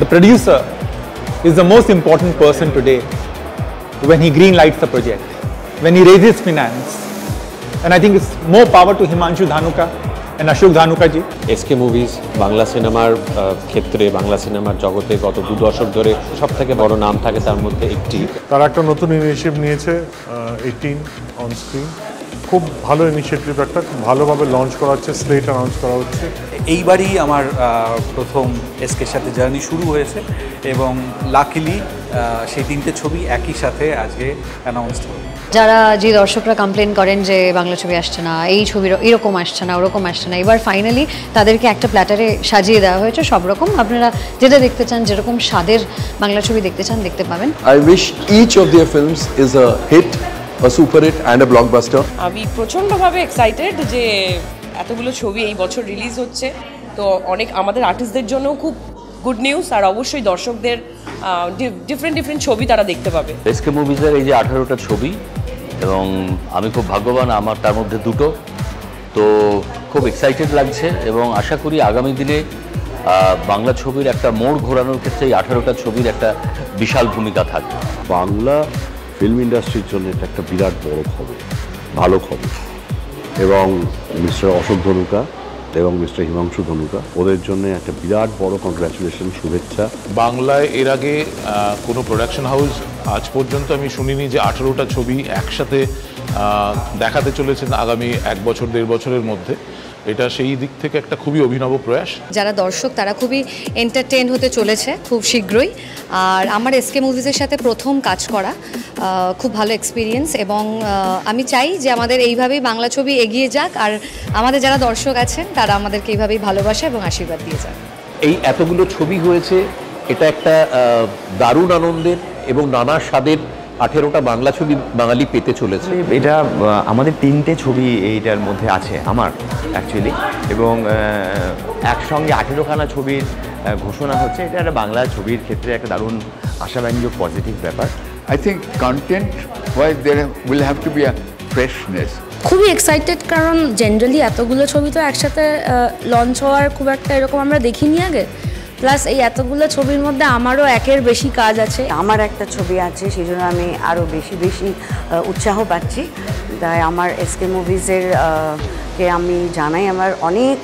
The producer is the most important person today when he green lights the project, when he raises finance. And I think it's more power to Himanshu Dhanuka and Ashok Dhanuka ji. SK Movies Bangla সিনেমার ক্ষেত্রে বাংলা সিনেমার জগতে গত 2 দশক ধরে সবথেকে বড় নাম থাকে তার মধ্যে একটি। তারা একটা নতুন ইনিশিয়েটিভ নিয়েছে 18 অন স্ক্রিন, খুব ভালো ইনিশিয়েটিভ, একটা খুব ভালোভাবে লঞ্চ করা হচ্ছে, স্লেট অ্যানাউন্স করা হচ্ছে। এইবারই আমার প্রথম এসকের সাথে জার্নি শুরু হয়েছে এবং লাকিলি সেই 3টে ছবি একই সাথে আজকে অ্যানাউন্সড হলো। যারা যে দর্শকরা কমপ্লেন করেন যে বাংলা ছবি আসছে না, এই ছবির এরকম আসছে না, ওরকম আসছে না, এবার ফাইনালি তাদেরকে একটা প্ল্যাটারে সাজিয়ে দেওয়া হয়েছে সব রকম। আপনারা যেটা দেখতে চান, যেরকম স্বাদের বাংলা ছবি দেখতে চান দেখতে পাবেন। I wish each of their films is a hit, a super hit and a blockbuster. আমি প্রচণ্ডভাবে এক্সাইটেড যে এতগুলো ছবি এই বছর রিলিজ হচ্ছে, তো অনেক আমাদের আর্টিস্টদের জন্যও খুব গুড নিউজ, আর অবশ্যই দর্শকদের ডিফারেন্ট ছবি তারা দেখতে পাবে। এসকে মুভিজের এই যে 18টা ছবি, এবং আমি খুব ভাগ্যবান আমার তার মধ্যে 2টো, তো খুব এক্সাইটেড লাগছে এবং আশা করি আগামী দিনে বাংলা ছবির একটা মোড় ঘোরানোর ক্ষেত্রে এই 18টা ছবির একটা বিশাল ভূমিকা থাকবে। বাংলা ফিল্ম ইন্ডাস্ট্রির জন্য এটা একটা বিরাট বড় খবর, ভালো খবর, এবং মিস্টার অশোক ধনুকা এবং মিস্টার হিমাংশু ধনুকা, ওদের জন্য একটা বিরাট বড় কংগ্রাচুলেশন, শুভেচ্ছা। বাংলায় এর আগে কোনো প্রোডাকশন হাউস আজ পর্যন্ত আমি শুনিনি যে 18টা ছবি একসাথে দেখাতে চলেছেন আগামী 1 বছর 1.5 বছরের মধ্যে। এটা সেই দিক থেকে একটা খুবই অভিনব প্রয়াস। যারা দর্শক তারা খুবই এন্টারটেইন হতে চলেছে খুব শীঘ্রই। আর আমার এসকে মুভিজের সাথে প্রথম কাজ করা, খুব ভালো এক্সপিরিয়েন্স, এবং আমি চাই যে আমাদের এইভাবেই বাংলা ছবি এগিয়ে যাক, আর আমাদের যারা দর্শক আছেন তারা আমাদেরকে এইভাবেই ভালোবাসা এবং আশীর্বাদ দিয়ে যাক। এই এতগুলো ছবি হয়েছে, এটা একটা দারুণ আনন্দের এবং নানা স্বাদের 18টা বাংলা ছবি বাঙালি পেতে চলেছে। এটা আমাদের 3টে ছবি এইটার মধ্যে আছে আমার অ্যাকচুয়ালি, এবং একসঙ্গে 18খানা ছবির ঘোষণা হচ্ছে। এটা একটা বাংলা ছবির ক্ষেত্রে একটা দারুণ আশাব্যঞ্জক পজিটিভ ব্যাপার। I think content wise there will have to be a freshness. খুবই এক্সাইটেড, কারণ জেনারেলি এতগুলো ছবি তো একসাথে লঞ্চ হওয়ার খুব একটা এরকম আমরা দেখিনি আগে। প্লাস এই এতগুলো ছবির মধ্যে আমারও একের বেশি কাজ আছে। আমার একটা ছবি আছে, সেই জন্য আমি আরও বেশি উৎসাহ পাচ্ছি। তাই আমার এসকে মুভিজের কে আমি জানাই আমার অনেক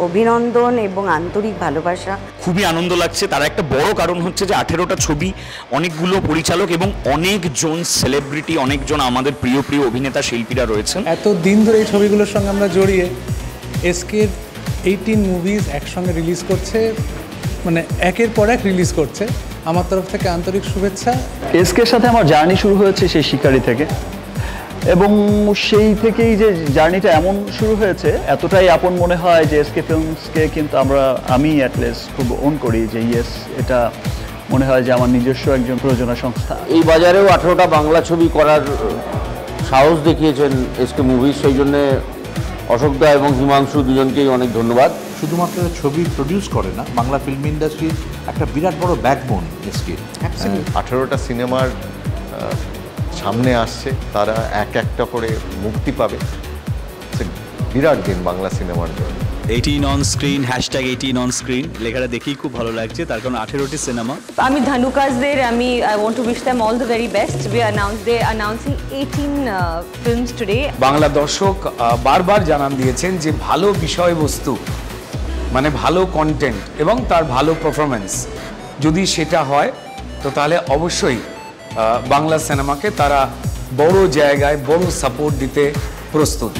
অভিনন্দন এবং আন্তরিক ভালোবাসা। খুবই আনন্দ লাগছে। তার একটা বড় কারণ হচ্ছে যে 18টা ছবি, অনেকগুলো পরিচালক এবং অনেকজন সেলিব্রিটি, অনেকজন আমাদের প্রিয় অভিনেতা শিল্পীরা রয়েছেন। এত দিন ধরে এই ছবিগুলোর সঙ্গে আমরা জড়িয়ে এসকের 18 মুভিজ একসঙ্গে রিলিজ করছে, মানে একের পর এক রিলিজ করছে। আমার তরফ থেকে আন্তরিক শুভেচ্ছা। এসকের সাথে আমার জার্নি শুরু হয়েছে সেই শিকারি থেকে, এবং সেই থেকেই যে জার্নিটা এমন শুরু হয়েছে, এতটাই আপন মনে হয় যে এসকে ফিল্মসকে কিন্তু আমি অ্যাটলিস্ট খুব ওন করি যে ইয়েস, এটা মনে হয় যে আমার নিজস্ব একজন প্রযোজনা সংস্থা। এই বাজারেও 18টা বাংলা ছবি করার সাহস দেখিয়েছেন এসকে মুভিজ, সেই জন্যে অশোকদা এবং হিমাংশু দুজনকেই অনেক ধন্যবাদ। শুধুমাত্র ছবি প্রডিউস করে না, বাংলা ফিল্ম ইন্ডাস্ট্রির একটা বিরাট বড় ব্যাকবোন এসকে। 18টা সিনেমার সামনে আসছে, তারা একটা করে মুক্তি পাবে, বিরাট দিন বাংলা সিনেমার জন্য। 18 অন স্ক্রিন, #18 অন স্ক্রিন লেখাটা দেখেই খুব ভালো লাগছে, তার কারণ 18টি সিনেমা। আমি ধানুকাজদের I want to wish them all the very best. They announcing 18 films today. Bangla দর্শক বারবার জানান দিয়েছেন যে ভালো বিষয়বস্তু, মানে ভালো কন্টেন্ট এবং তার ভালো পারফরমেন্স যদি সেটা হয়, তো তাহলে অবশ্যই বাংলা সিনেমাকে তারা বড় জায়গায় বড় সাপোর্ট দিতে প্রস্তুত।